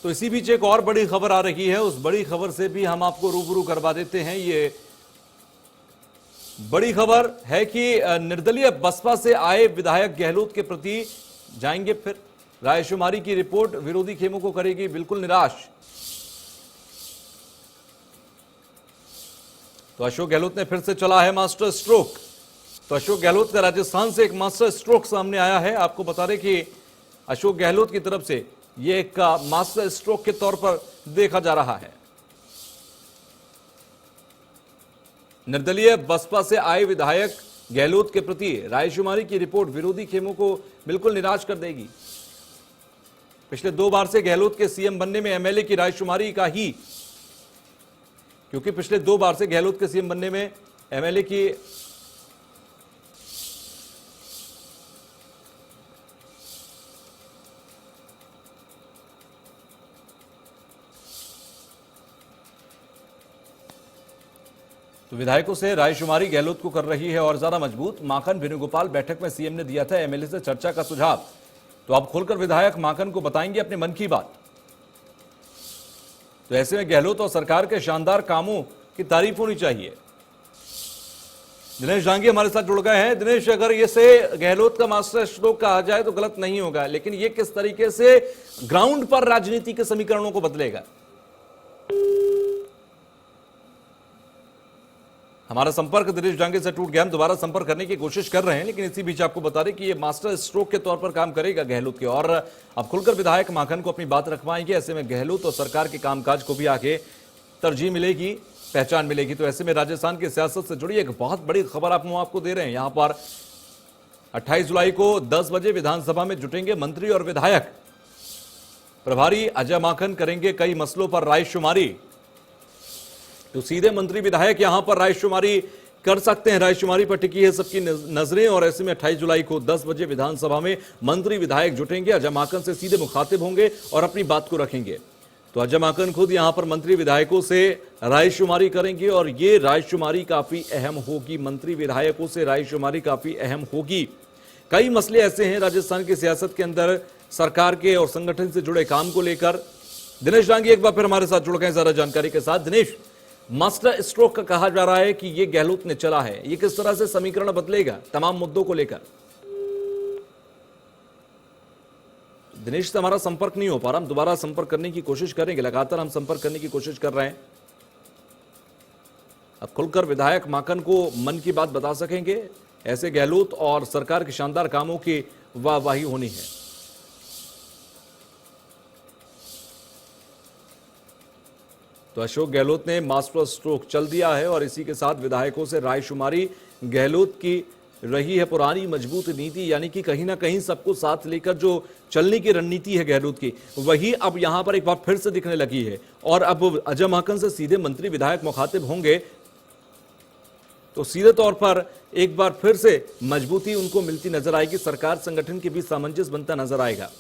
तो इसी बीच एक और बड़ी खबर आ रही है, उस बड़ी खबर से भी हम आपको रूबरू करवा देते हैं। ये बड़ी खबर है कि निर्दलीय बसपा से आए विधायक गहलोत के प्रति जाएंगे फिर रायशुमारी की रिपोर्ट विरोधी खेमों को करेगी बिल्कुल निराश। तो अशोक गहलोत ने फिर से चला है मास्टर स्ट्रोक। तो अशोक गहलोत का राजस्थान से एक मास्टर स्ट्रोक सामने आया है। आपको बता दें कि अशोक गहलोत की तरफ से यह एक मास्टर स्ट्रोक के तौर पर देखा जा रहा है। निर्दलीय बसपा से आए विधायक गहलोत के प्रति रायशुमारी की रिपोर्ट विरोधी खेमों को बिल्कुल निराश कर देगी। पिछले 2 बार से गहलोत के सीएम बनने में एमएलए की रायशुमारी का ही, क्योंकि पिछले 2 बार से गहलोत के सीएम बनने में एमएलए की तो विधायकों से रायशुमारी गहलोत को कर रही है और ज्यादा मजबूत। माखन वेणुगोपाल बैठक में सीएम ने दिया था एमएलए से चर्चा का सुझाव। तो अब खुलकर विधायक माखन को बताएंगे अपने मन की बात। तो ऐसे में गहलोत और सरकार के शानदार कामों की तारीफ होनी चाहिए। दिनेश डांगी हमारे साथ जुड़ गए हैं। दिनेश, अगर ये से गहलोत का मास्टर स्ट्रोक कहा जाए तो गलत नहीं होगा, लेकिन ये किस तरीके से ग्राउंड पर राजनीति के समीकरणों को बदलेगा? हमारा संपर्क दिनेश डांगे से टूट गया। हम दोबारा संपर्क करने की कोशिश कर रहे हैं, लेकिन इसी बीच आपको बता दें कि ये मास्टर स्ट्रोक के तौर पर काम करेगा गहलोत के, और अब खुलकर विधायक माखन को अपनी बात रखवाएंगे। ऐसे में गहलोत और सरकार के कामकाज को भी आगे तरजीह मिलेगी, पहचान मिलेगी। तो ऐसे में राजस्थान की सियासत से जुड़ी एक बहुत बड़ी खबर आपको दे रहे हैं। यहां पर 28 जुलाई को 10 बजे विधानसभा में जुटेंगे मंत्री और विधायक। प्रभारी अजय माखन करेंगे कई मसलों पर रायशुमारी। तो सीधे मंत्री विधायक यहां पर रायशुमारी कर सकते हैं। रायशुमारी पर टिकी है सबकी नजरें, और ऐसे में 28 जुलाई को 10 बजे विधानसभा में मंत्री विधायक जुटेंगे, अजय माकन से सीधे मुखातिब होंगे और अपनी बात को रखेंगे। तो अजय माकन खुद यहां पर मंत्री विधायकों से रायशुमारी करेंगे, और ये रायशुमारी काफी अहम होगी। मंत्री विधायकों से रायशुमारी काफी अहम होगी। कई मसले ऐसे हैं राजस्थान की सियासत के अंदर सरकार के और संगठन से जुड़े काम को लेकर। दिनेश डांगी एक बार फिर हमारे साथ जुड़ गए ज्यादा जानकारी के साथ। दिनेश, मास्टर स्ट्रोक का कहा जा रहा है कि ये गहलोत ने चला है, ये किस तरह से समीकरण बदलेगा तमाम मुद्दों को लेकर? दिनेश से हमारा संपर्क नहीं हो पा रहा, हम दोबारा संपर्क करने की कोशिश करेंगे। लगातार हम संपर्क करने की कोशिश कर रहे हैं। अब खुलकर विधायक माकन को मन की बात बता सकेंगे। ऐसे गहलोत और सरकार के शानदार कामों की वाहवाही होनी है। तो अशोक गहलोत ने मास्टर स्ट्रोक चल दिया है, और इसी के साथ विधायकों से रायशुमारी गहलोत की रही है पुरानी मजबूत नीति, यानी कि कहीं ना कहीं सबको साथ लेकर जो चलने की रणनीति है गहलोत की, वही अब यहां पर एक बार फिर से दिखने लगी है। और अब अजय माकन से सीधे मंत्री विधायक मुखातिब होंगे, तो सीधे तौर पर एक बार फिर से मजबूती उनको मिलती नजर आएगी। सरकार संगठन के बीच सामंजस्य बनता नजर आएगा।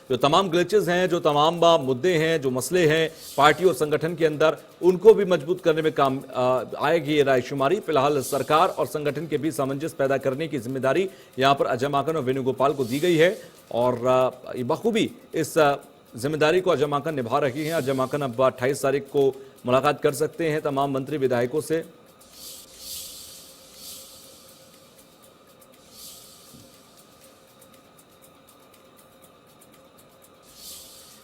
जो तमाम ग्लिचेस हैं, जो तमाम मुद्दे हैं, जो मसले हैं पार्टी और संगठन के अंदर, उनको भी मजबूत करने में काम आएगी ये रायशुमारी। फिलहाल सरकार और संगठन के बीच सामंजस्य पैदा करने की जिम्मेदारी यहां पर अजय माकन और वेणुगोपाल को दी गई है, और बखूबी इस जिम्मेदारी को अजय माकन निभा रही हैं। अजय माकन अब 28 तारीख को मुलाकात कर सकते हैं तमाम मंत्री विधायकों से।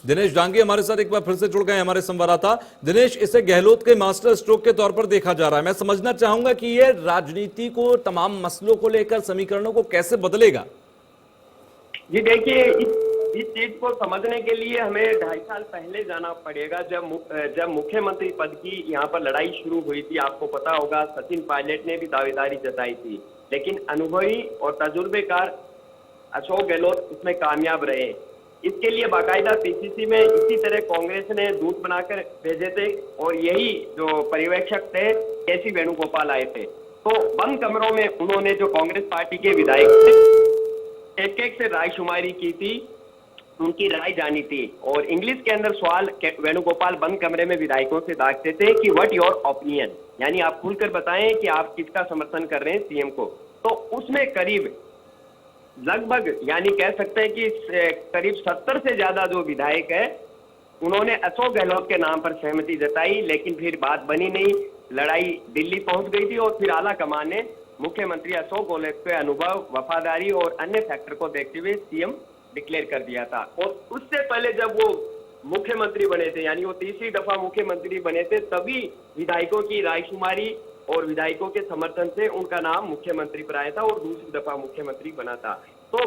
दिनेश डांगी हमारे साथ एक बार फिर से जुड़ गए हमारे संवाददाता। दिनेश, इसे गहलोत के मास्टर स्ट्रोक के तौर पर देखा जा रहा है। मैं समझना चाहूंगा कि यह राजनीति को, तमाम मसलों को लेकर समीकरणों को कैसे बदलेगा? जी देखिए, इस चीज को समझने के लिए हमें 2.5 साल पहले जाना पड़ेगा, जब मुख्यमंत्री पद की यहाँ पर लड़ाई शुरू हुई थी। आपको पता होगा सचिन पायलट ने भी दावेदारी जताई थी, लेकिन अनुभवी और तजुर्बेकार अशोक गहलोत इसमें कामयाब रहे। इसके लिए बाकायदा पीसीसी में इसी तरह कांग्रेस ने दूत बनाकर भेजे थे, और यही जो पर्यवेक्षक थे केसी वेणुगोपाल आए थे। तो बंद कमरों में उन्होंने, जो कांग्रेस पार्टी के विधायक थे, एक से रायशुमारी की थी, उनकी राय जानी थी। और इंग्लिश के अंदर सवाल वेणुगोपाल बंद कमरे में विधायकों से दागते थे कि व्हाट योर ओपिनियन, यानी आप खुलकर बताएं कि आप किसका समर्थन कर रहे हैं सीएम को। तो उसमें करीब लगभग, यानी कह सकते हैं कि करीब 70 से ज्यादा जो विधायक है उन्होंने अशोक गहलोत के नाम पर सहमति जताई, लेकिन फिर बात बनी नहीं। लड़ाई दिल्ली पहुंच गई थी और फिर आला कमान ने मुख्यमंत्री अशोक गहलोत के अनुभव, वफादारी और अन्य फैक्टर को देखते हुए सीएम डिक्लेयर कर दिया था। और उससे पहले जब वो मुख्यमंत्री बने थे, यानी वो तीसरी दफा मुख्यमंत्री बने थे, तभी विधायकों की रायशुमारी और विधायकों के समर्थन से उनका नाम मुख्यमंत्री पर आया था और दूसरी दफा मुख्यमंत्री बना था। तो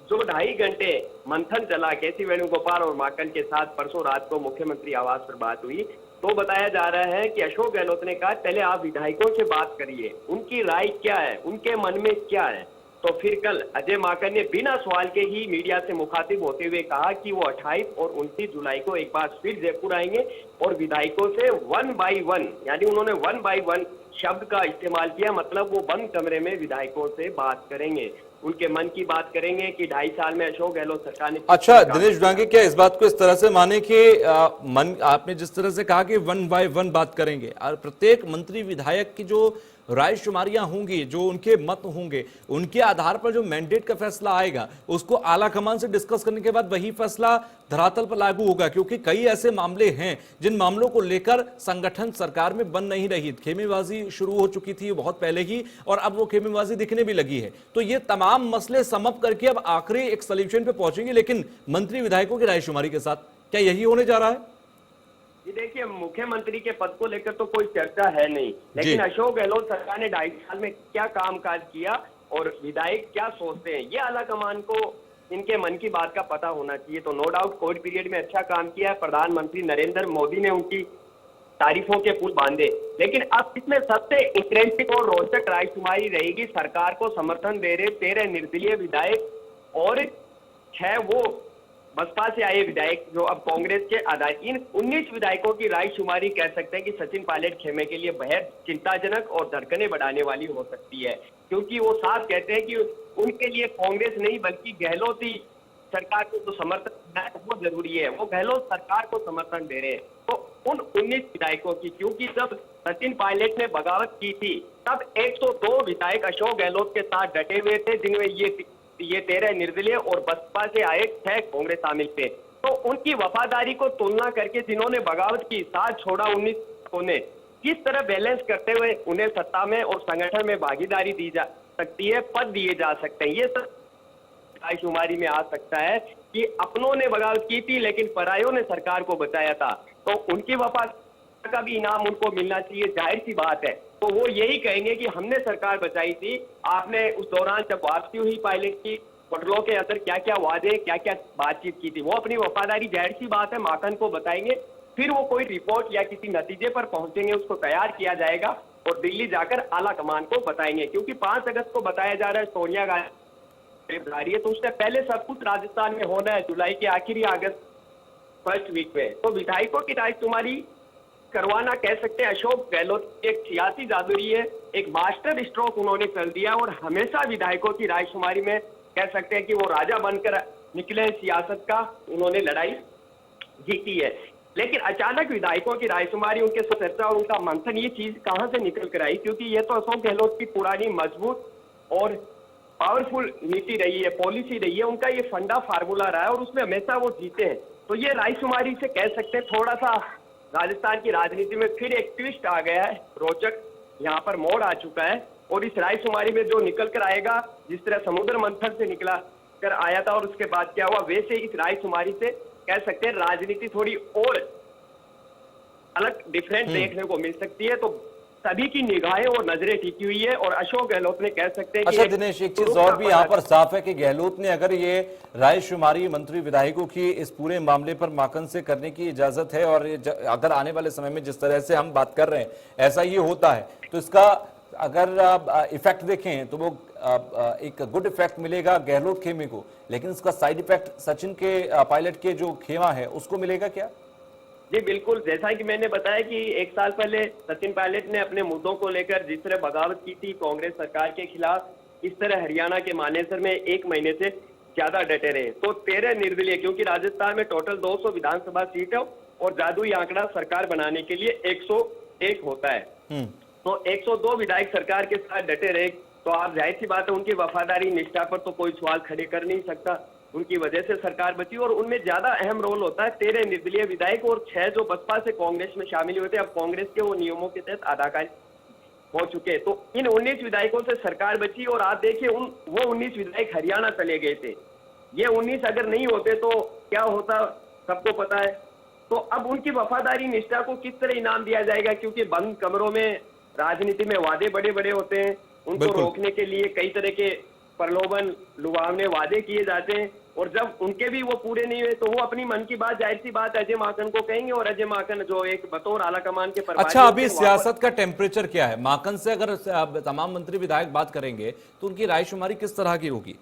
जो 2.5 घंटे मंथन चला केसी वेणुगोपाल और माकन के साथ परसों रात को मुख्यमंत्री आवास पर बात हुई, तो बताया जा रहा है कि अशोक गहलोत ने कहा पहले आप विधायकों से बात करिए, उनकी राय क्या है, उनके मन में क्या है। तो फिर कल अजय माकन ने बिना सवाल के ही मीडिया से मुखातिब होते हुए कहा कि वो 28 और 29 जुलाई को एक बार फिर जयपुर आएंगे और विधायकों से 1 by 1, यानी उन्होंने 1 by 1 शब्द का इस्तेमाल किया, मतलब वो बंद कमरे में विधायकों से बात करेंगे, उनके मन की बात करेंगे कि 2.5 साल में अशोक गहलोत सरकार ने। अच्छा दिनेश डांगे, क्या इस बात को इस तरह से माने कि मन आपने जिस तरह से कहा कि 1 by 1 बात करेंगे और प्रत्येक मंत्री विधायक की जो रायशुमारियां होंगी, जो उनके मत होंगे, उनके आधार पर जो मैंडेट का फैसला आएगा उसको आला कमान से डिस्कस करने के बाद वही फैसला धरातल पर लागू होगा? क्योंकि कई ऐसे मामले हैं जिन मामलों को लेकर संगठन सरकार में बन नहीं रही, खेमेबाजी शुरू हो चुकी थी बहुत पहले ही और अब वो खेमेबाजी दिखने भी लगी है। तो ये तमाम मसले समअप करके अब आखिरी एक सोल्यूशन पे पहुंचेंगे, लेकिन मंत्री विधायकों की रायशुमारी के साथ। क्या यही होने जा रहा है? ये देखिए, मुख्यमंत्री के पद को लेकर तो कोई चर्चा है नहीं, लेकिन अशोक गहलोत सरकार ने 2.5 साल में क्या कामकाज किया और विधायक क्या सोचते हैं, ये आला कमान को इनके मन की बात का पता होना चाहिए। तो नो डाउट कोविड पीरियड में अच्छा काम किया है, प्रधानमंत्री नरेंद्र मोदी ने उनकी तारीफों के पुल बांधे, लेकिन अब इसमें सबसे इंटरेस्टिंग और रोचक रायशुमारी रहेगी सरकार को समर्थन दे रहे 13 निर्दलीय विधायक और 6 वो बसपा से आए विधायक जो अब कांग्रेस के आधार। इन 19 विधायकों की रायशुमारी कह सकते हैं कि सचिन पायलट खेमे के लिए बेहद चिंताजनक और धड़कने बढ़ाने वाली हो सकती है, क्योंकि वो साफ कहते हैं कि उनके लिए कांग्रेस नहीं बल्कि गहलोत ही सरकार को जो समर्थन है वो जरूरी है, वो गहलोत सरकार को समर्थन दे रहे हैं। तो उन 19 विधायकों की, क्योंकि जब सचिन पायलट ने बगावत की थी तब 102 विधायक अशोक गहलोत के साथ डटे हुए थे, जिनमें ये 13 निर्दलीय और बसपा से आए 6 कांग्रेस शामिल थे। तो उनकी वफादारी को तुलना करके जिन्होंने बगावत की, साथ छोड़ा 19 ने, किस तरह बैलेंस करते हुए उन्हें सत्ता में और संगठन में भागीदारी दी जा सकती है, पद दिए जा सकते हैं, ये सब रायशुमारी में आ सकता है कि अपनों ने बगावत की थी लेकिन परायों ने सरकार को बचाया था, तो उनकी वफादारी का भी इनाम उनको मिलना चाहिए, जाहिर सी बात है। तो वो यही कहेंगे कि हमने सरकार बचाई थी, आपने उस दौरान जब वापसी हुई पायलट की होटलों के अंदर क्या क्या वादे, क्या क्या बातचीत की थी, वो अपनी वफादारी जाहिर सी बात है माकन को बताएंगे। फिर वो कोई रिपोर्ट या किसी नतीजे पर पहुंचेंगे, उसको तैयार किया जाएगा और दिल्ली जाकर आला कमान को बताएंगे, क्योंकि 5 अगस्त को बताया जा रहा है सोनिया गांधी है, तो उससे पहले सब कुछ राजस्थान में होना है, जुलाई के आखिरी अगस्त फर्स्ट वीक में। तो विधायकों की रायशुमारी करवाना कह सकते हैं अशोक गहलोत एक सियासी जादूरी है, एक मास्टर स्ट्रोक उन्होंने कर दिया और हमेशा विधायकों की रायशुमारी में कह सकते हैं कि वो राजा बनकर निकले, सियासत का उन्होंने लड़ाई जीती है। लेकिन अचानक विधायकों की रायशुमारी, उनके चर्चा और उनका मंथन, ये चीज कहां से निकल कर आई? क्योंकि ये तो अशोक गहलोत की पुरानी मजबूत और पावरफुल नीति रही है, पॉलिसी रही है, उनका ये फंडा फार्मूला रहा है और उसमें हमेशा वो जीते हैं। तो ये रायशुमारी से कह सकते हैं थोड़ा सा राजस्थान की राजनीति में फिर एक ट्विस्ट आ गया है, रोचक यहाँ पर मोड़ आ चुका है और इस रायशुमारी में जो निकल कर आएगा, जिस तरह समुद्र मंथन से निकला कर आया था और उसके बाद क्या हुआ, वैसे इस रायशुमारी से कह सकते हैं राजनीति थोड़ी और अलग डिफरेंट देखने को मिल सकती है। तो सभी की निगाहें और नजरें टिकी हुई है और अशोक गहलोत ने कह सकते हैं। अच्छा दिनेश, एक चीज और भी यहाँ पर साफ है कि गहलोत ने अगर ये रायशुमारी मंत्री विधायकों की इस पूरे मामले पर माकन से करने की इजाजत है और अगर आने वाले समय में जिस तरह से हम बात कर रहे हैं ऐसा ये होता है, तो इसका अगर इफेक्ट देखें तो वो एक गुड इफेक्ट मिलेगा गहलोत खेमे को, लेकिन इसका साइड इफेक्ट सचिन के पायलट के जो खेमा है उसको मिलेगा क्या? जी बिल्कुल, जैसा कि मैंने बताया कि 1 साल पहले सचिन पायलट ने अपने मुद्दों को लेकर जिस तरह बगावत की थी कांग्रेस सरकार के खिलाफ, इस तरह हरियाणा के मानेसर में 1 महीने से ज्यादा डटे रहे। तो 13 निर्दलीय, क्योंकि राजस्थान में टोटल 200 विधानसभा सीट है और जादुई आंकड़ा सरकार बनाने के लिए 101 होता है, तो 102 विधायक सरकार के साथ डटे रहे। तो आप जाहिर सी बात है उनकी वफादारी निष्ठा पर तो कोई सवाल खड़े कर नहीं सकता। उनकी वजह से सरकार बची और उनमें ज्यादा अहम रोल होता है 13 निर्दलीय विधायक और 6 जो बसपा से कांग्रेस में शामिल हुए थे, अब कांग्रेस के वो नियमों के तहत अदाकारी हो चुके। तो इन 19 विधायकों से सरकार बची और आप देखिए वो 19 विधायक हरियाणा चले गए थे। ये 19 अगर नहीं होते तो क्या होता सबको पता है। तो अब उनकी वफादारी निष्ठा को किस तरह इनाम दिया जाएगा, क्योंकि बंद कमरों में राजनीति में वादे बड़े बड़े होते हैं, उनको रोकने के लिए कई तरह के प्रलोभन लुभावने वादे किए जाते हैं और जब उनके भी वो पूरे नहीं हुए तो वो अपनी मन की बात जाहिर सी बात अजय माकन को कहेंगे और अजय माकन जो एक बतौर आला कमान के प्रभारी। अच्छा, अभी सियासत का टेम्परेचर क्या है? माकन से अगर तमाम मंत्री विधायक बात करेंगे तो उनकी रायशुमारी किस तरह की होगी?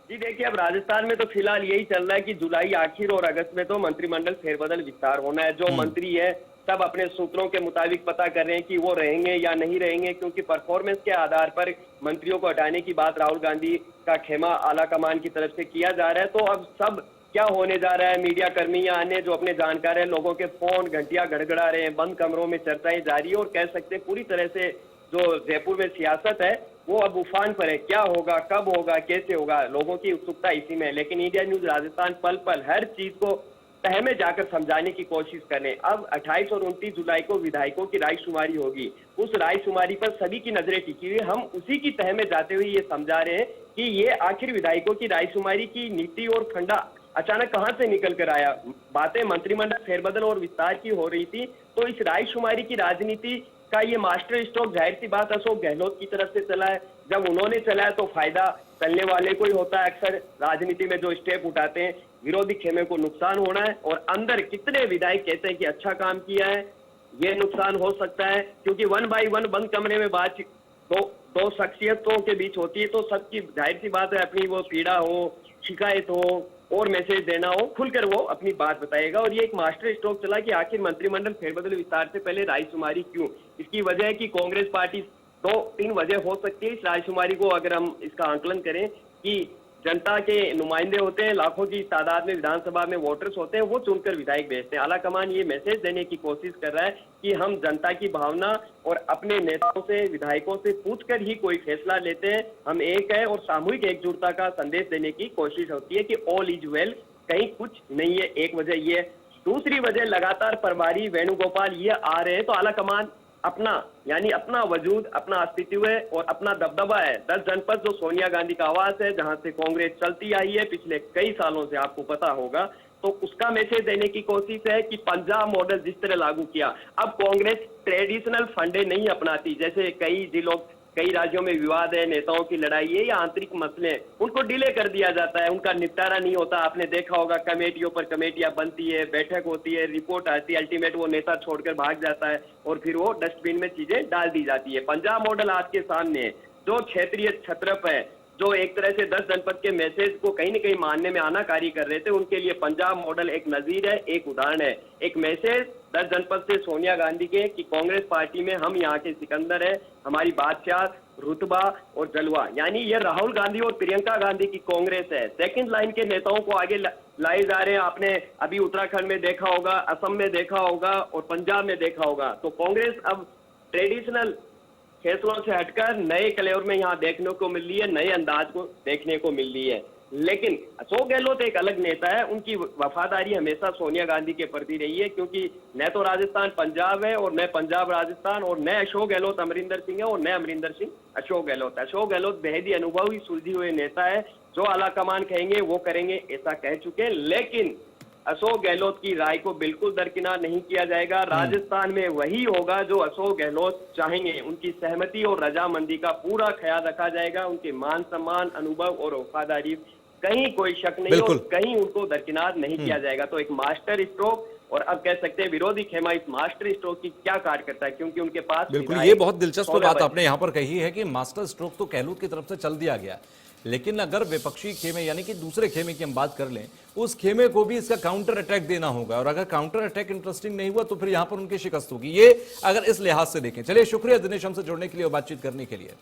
जी देखिए, अब राजस्थान में तो फिलहाल यही चल रहा है कि जुलाई आखिर और अगस्त में तो मंत्रिमंडल फेरबदल विस्तार होना है। जो मंत्री है सब अपने सूत्रों के मुताबिक पता कर रहे हैं कि वो रहेंगे या नहीं रहेंगे, क्योंकि परफॉर्मेंस के आधार पर मंत्रियों को हटाने की बात राहुल गांधी का खेमा आला कमान की तरफ से किया जा रहा है। तो अब सब क्या होने जा रहा है, मीडिया कर्मी या अन्य जो अपने जानकार है, लोगों के फोन घंटियां गड़गड़ा रहे हैं, बंद कमरों में चर्चाएं जारी और कह सकते हैं पूरी तरह से जो जयपुर में सियासत है वो अब उफान पर है। क्या होगा, कब होगा, कैसे होगा, लोगों की उत्सुकता इसी में है। लेकिन इंडिया न्यूज राजस्थान पल पल हर चीज को तह में जाकर समझाने की कोशिश करें। अब 28 और 29 जुलाई को विधायकों की रायशुमारी होगी, उस रायशुमारी पर सभी की नजरें टिकी हुई। हम उसी की तह में जाते हुए ये समझा रहे हैं कि ये आखिर विधायकों की रायशुमारी की नीति और फंडा अचानक कहां से निकल कर आया। बातें मंत्रिमंडल फेरबदल और विस्तार की हो रही थी, तो इस रायशुमारी की राजनीति का ये मास्टर स्ट्रोक जाहिर सी बात अशोक गहलोत की तरफ से चला है। जब उन्होंने चलाया तो फायदा चलने वाले को ही होता है। अक्सर राजनीति में जो स्टेप उठाते हैं विरोधी खेमे को नुकसान होना है और अंदर कितने विधायक कहते हैं कि अच्छा काम किया है, ये नुकसान हो सकता है, क्योंकि 1 बाय 1 बंद कमरे में बात दो शख्सियतों के बीच होती है तो सबकी जाहिर सी बात है अपनी वो पीड़ा हो, शिकायत हो और मैसेज देना हो, खुलकर वो अपनी बात बताएगा। और ये एक मास्टर स्ट्रोक चला कि आखिर मंत्रिमंडल फेरबदल विस्तार से पहले रायशुमारी क्यों। इसकी वजह है कि कांग्रेस पार्टी 2-3 वजह हो सकती है इस रायशुमारी को अगर हम इसका आंकलन करें कि जनता के नुमाइंदे होते हैं, लाखों की तादाद में विधानसभा में वोटर्स होते हैं, वो चुनकर विधायक भेजते हैं। आलाकमान ये मैसेज देने की कोशिश कर रहा है कि हम जनता की भावना और अपने नेताओं से, विधायकों से पूछकर ही कोई फैसला लेते हैं, हम एक है और सामूहिक एकजुटता का संदेश देने की कोशिश होती है कि ऑल इज वेल, कहीं कुछ नहीं है। एक वजह ये है। दूसरी वजह लगातार प्रभारी वेणुगोपाल ये आ रहे हैं तो आलाकमान अपना यानी अपना वजूद, अपना अस्तित्व है और अपना दबदबा है। 10 जनपद जो सोनिया गांधी का आवास है, जहां से कांग्रेस चलती आई है पिछले कई सालों से, आपको पता होगा, तो उसका मैसेज देने की कोशिश है कि पंजाब मॉडल जिस तरह लागू किया, अब कांग्रेस ट्रेडिशनल फंडे नहीं अपनाती। जैसे कई जिलों, कई राज्यों में विवाद है, नेताओं की लड़ाई है या आंतरिक मसले, उनको डिले कर दिया जाता है, उनका निपटारा नहीं होता। आपने देखा होगा कमेटियों पर कमेटियां बनती है, बैठक होती है, रिपोर्ट आती है, अल्टीमेट वो नेता छोड़कर भाग जाता है और फिर वो डस्टबिन में चीजें डाल दी जाती है। पंजाब मॉडल आपके सामने है, जो क्षेत्रीय छत्रप है, जो एक तरह से 10 जनपद के मैसेज को कहीं न कहीं मानने में आनाकारी कर रहे थे, उनके लिए पंजाब मॉडल एक नजीर है, एक उदाहरण है। एक मैसेज 10 जनपद से सोनिया गांधी के कि कांग्रेस पार्टी में हम यहाँ के सिकंदर है, हमारी बादशाह, रुतबा और जलवा, यानी ये राहुल गांधी और प्रियंका गांधी की कांग्रेस है। सेकंड लाइन के नेताओं को आगे लाए जा रहे हैं। आपने अभी उत्तराखंड में देखा होगा, असम में देखा होगा और पंजाब में देखा होगा। तो कांग्रेस अब ट्रेडिशनल फैसलों से हटकर नए कलेवर में यहाँ देखने को मिल रही है, नए अंदाज को देखने को मिल रही है। लेकिन अशोक गहलोत एक अलग नेता है, उनकी वफादारी हमेशा सोनिया गांधी के प्रति रही है, क्योंकि न तो राजस्थान पंजाब है और न पंजाब राजस्थान, और न अशोक गहलोत अमरिंदर सिंह है और न अमरिंदर सिंह अशोक गहलोत। अशोक गहलोत बेहद ही अनुभवी, सुलझे हुए नेता है, जो आलाकमान कहेंगे वो करेंगे, ऐसा कह चुके। लेकिन अशोक गहलोत की राय को बिल्कुल दरकिनार नहीं किया जाएगा। राजस्थान में वही होगा जो अशोक गहलोत चाहेंगे, उनकी सहमति और रजामंदी का पूरा ख्याल रखा जाएगा। उनके मान सम्मान, अनुभव और वफादारी कहीं कोई शक नहीं और कहीं उनको दरकिनार नहीं किया जाएगा। तो एक मास्टर स्ट्रोक, और अब कह सकते हैं विरोधी खेमा इस मास्टर स्ट्रोक की क्या कार्य करता है, क्योंकि उनके पास बिल्कुल ये बहुत दिलचस्प बात आपने यहाँ पर कही है कि मास्टर स्ट्रोक तो गहलोत की तरफ से चल दिया गया, लेकिन अगर विपक्षी खेमे यानी कि दूसरे खेमे की हम बात कर लें, उस खेमे को भी इसका काउंटर अटैक देना होगा, और अगर काउंटर अटैक इंटरेस्टिंग नहीं हुआ तो फिर यहां पर उनकी शिकस्त होगी। ये अगर इस लिहाज से देखें। चलिए, शुक्रिया दिनेश हमसे जुड़ने के लिए और बातचीत करने के लिए।